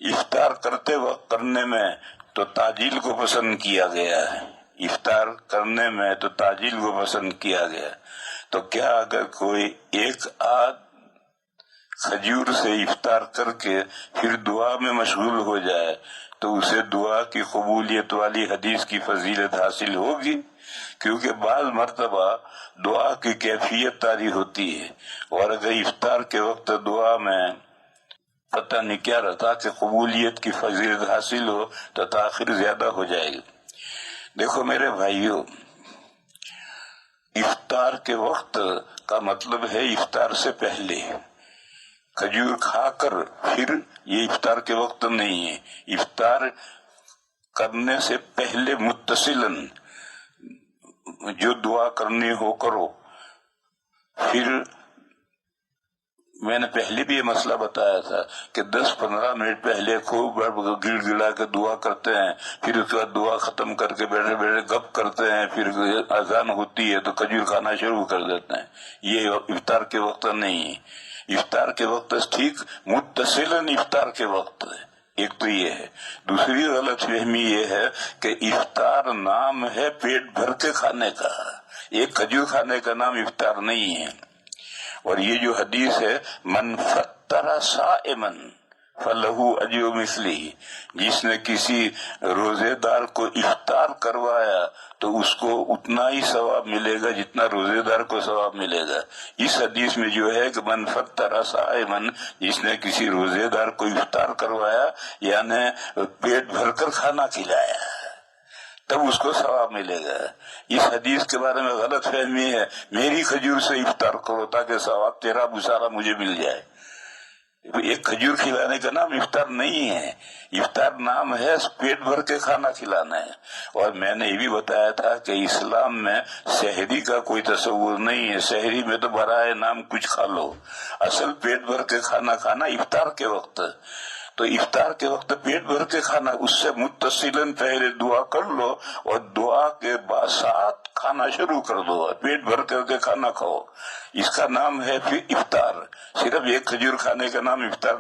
افطار کرتے وقت کرنے میں تو تاجیل کو پسند کیا گیا ہے، افطار کرنے میں تو تاجیل کو پسند کیا گیا، تو کیا اگر کوئی ایک آدھ کھجور سے افطار کر کے پھر دعا میں مشغول ہو جائے تو اسے دعا کی قبولیت والی حدیث کی فضیلت حاصل ہوگی؟ کیونکہ بعض مرتبہ دعا کی کیفیت طاری ہوتی ہے، اور اگر افطار کے وقت دعا میں پتہ نہیں کیا رہتا کہ قبولیت کی فضیلت حاصل ہو تو تاخیر زیادہ ہو جائے گی۔ دیکھو میرے بھائیو، افطار کے وقت کا مطلب ہے افطار سے پہلے۔ کھجور کھا کر پھر یہ افطار کے وقت نہیں ہے، افطار کرنے سے پہلے متصلاً جو دعا کرنی ہو کرو۔ پھر میں نے پہلے بھی یہ مسئلہ بتایا تھا کہ 10-15 منٹ پہلے خوب گڑ گڑا کے دعا کرتے ہیں، پھر اس کے بعد دعا ختم کر کے بیٹھے بیٹھے گپ کرتے ہیں، پھر اذان ہوتی ہے تو کھجور کھانا شروع کر دیتے ہیں۔ یہ افطار کے وقت نہیں ہے۔ افطار کے وقت ٹھیک متصلاً افطار کے وقت ہے، ایک تو یہ ہے۔ دوسری غلط فہمی یہ ہے کہ افطار نام ہے پیٹ بھر کے کھانے کا، ایک کھجور کھانے کا نام افطار نہیں ہے۔ اور یہ جو حدیث ہے من فطر صائما فلہ اجر مثلہ، جس نے کسی روزے دار کو افطار کروایا تو اس کو اتنا ہی ثواب ملے گا جتنا روزے دار کو ثواب ملے گا۔ اس حدیث میں جو ہے کہ من فطر صائما، جس نے کسی روزے دار کو افطار کروایا یعنی پیٹ بھر کر کھانا کھلایا تب اس کو ثواب ملے گا۔ اس حدیث کے بارے میں غلط فہمی ہے میری کھجور سے افطار کرو تاکہ ثواب تیرا بسارا مجھے مل جائے۔ ایک کھجور کھلانے کا نام افطار نہیں ہے، افطار نام ہے پیٹ بھر کے کھانا کھلانا ہے۔ اور میں نے یہ بھی بتایا تھا کہ اسلام میں سحری کا کوئی تصور نہیں ہے، سحری میں تو برائے نام کچھ کھا لو، اصل پیٹ بھر کے کھانا کھانا افطار کے وقت۔ تو افطار کے وقت پیٹ بھر کے کھانا، اس سے متصلاً پہلے دعا کر لو اور دعا کے بعد ساتھ کھانا شروع کر دو، پیٹ بھر کر کے کھانا کھاؤ۔ اس کا نام ہے پھر افطار، صرف ایک کھجور کھانے کا نام افطار